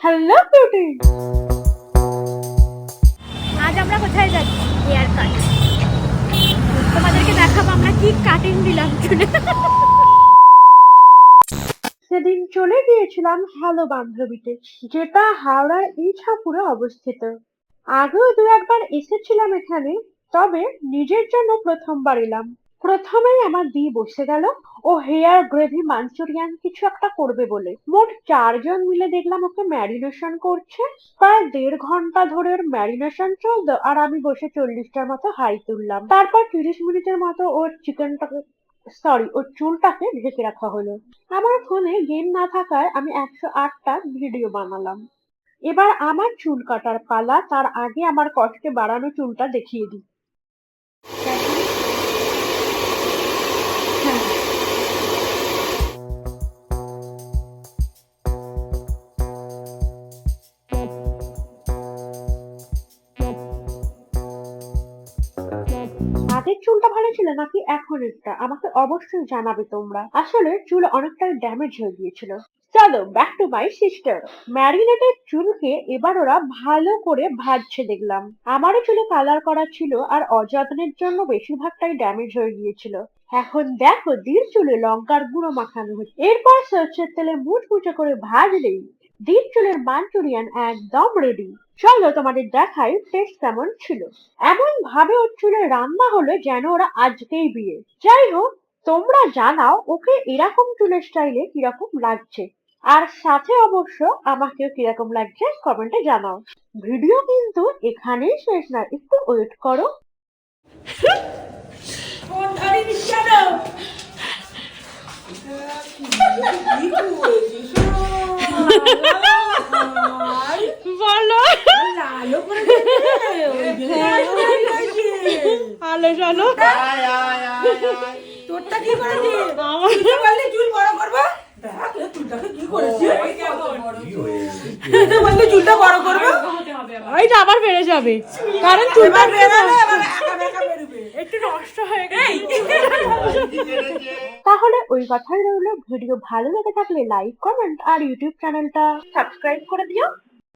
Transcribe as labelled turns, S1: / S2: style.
S1: Hello beauty.
S2: আজ আমরা কোথায় যাচ্ছি? Haircut. তোমাদেরকে দেখাবো আমরা কি কাটিং দিলাম চুলে।
S1: সেদিন চলে গিয়েছিলাম হ্যালো বান্ধবীতে, যেটা হাওড়ার ইছাপুরে অবস্থিত। আগেও দু একবার এসেছিলাম এখানে, তবে নিজের জন্য প্রথমবার এলাম। প্রথমেই আমার দি বসে গেল ও হেয়ার গ্রেভি মাঞ্চুরিয়ান কিছু একটা করবে বলে। মোট 4 জন মিলে দেখলাম ওকে ম্যারিনেশন করছে। প্রায় 1.5 ঘন্টা ধরে ওর ম্যারিনেশন চলতো, আর আমি বসে 40টার মতো হাই তুললাম। তারপর 30 মিনিটের মতো ওর ওর চুলটাকে ঢেকে রাখা হলো। আমার ফোনে গেম না থাকায় আমি 108টা ভিডিও বানালাম। এবার আমার চুল কাটার পালা। তার আগে আমার কষ্টে বাড়ানো চুলটা দেখিয়ে দিই। হ্যাঁ, আগের চুলটা ভালো ছিল নাকি এখনেরটা আমাকে অবশ্যই জানাবে তোমরা। আসলে চুল অনেকটাই ড্যামেজ হয়ে গিয়েছিল। চলো back to my sister. Marinated চুলকে এবার ওরা ভালো করে ভাজছে দেখলাম। আমারও চুলে কালার করা ছিল, আর অযত্নের জন্য বেশিরভাগটাই ড্যামেজ হয়ে গিয়েছিল। এখন দেখো দির চুলে লঙ্কার গুঁড়ো মাখানো হচ্ছে, এরপর সর্ষের তেলে মুচমুচে করে ভাজলেই দির চুলের মাঞ্চুরিয়ান একদম রেডি। চলো তোমাদের দেখাই টেস্ট কেমন ছিল। এমন ভাবে ওর চুলে রান্না হলো যেন ওরা আজকেই বিয়ে। যাই হোক, তোমরা জানাও ওকে এরকম চুলের স্টাইলে কিরকম লাগছে, আর সাথে অবশ্য আমাকেও কিরকম লাগছে কমেন্টে জানাও। ভিডিও কিন্তু এখানেই শেষ না, একটু ওয়েট করো।
S2: বলো আলো চলো।
S3: তোরটা কি করেছিস? তুই তো বললি চুল বড় করবো। দেখ এ চুলটাকে কি করেছিস? তুই তো বললি চুলটা বড় করবো।
S2: ওইটা আবার বেড়ে যাবে, কারণ চুলটা
S3: এবার বেরালে এবার একা একা বেরোবে।
S2: একটু নষ্ট হয়ে গেছে।
S1: তাহলে ওই কথাই রইলো, ভিডিও ভালো লেগে থাকলে লাইক, কমেন্ট আর ইউটিউব চ্যানেলটা সাবস্ক্রাইব করে দিও।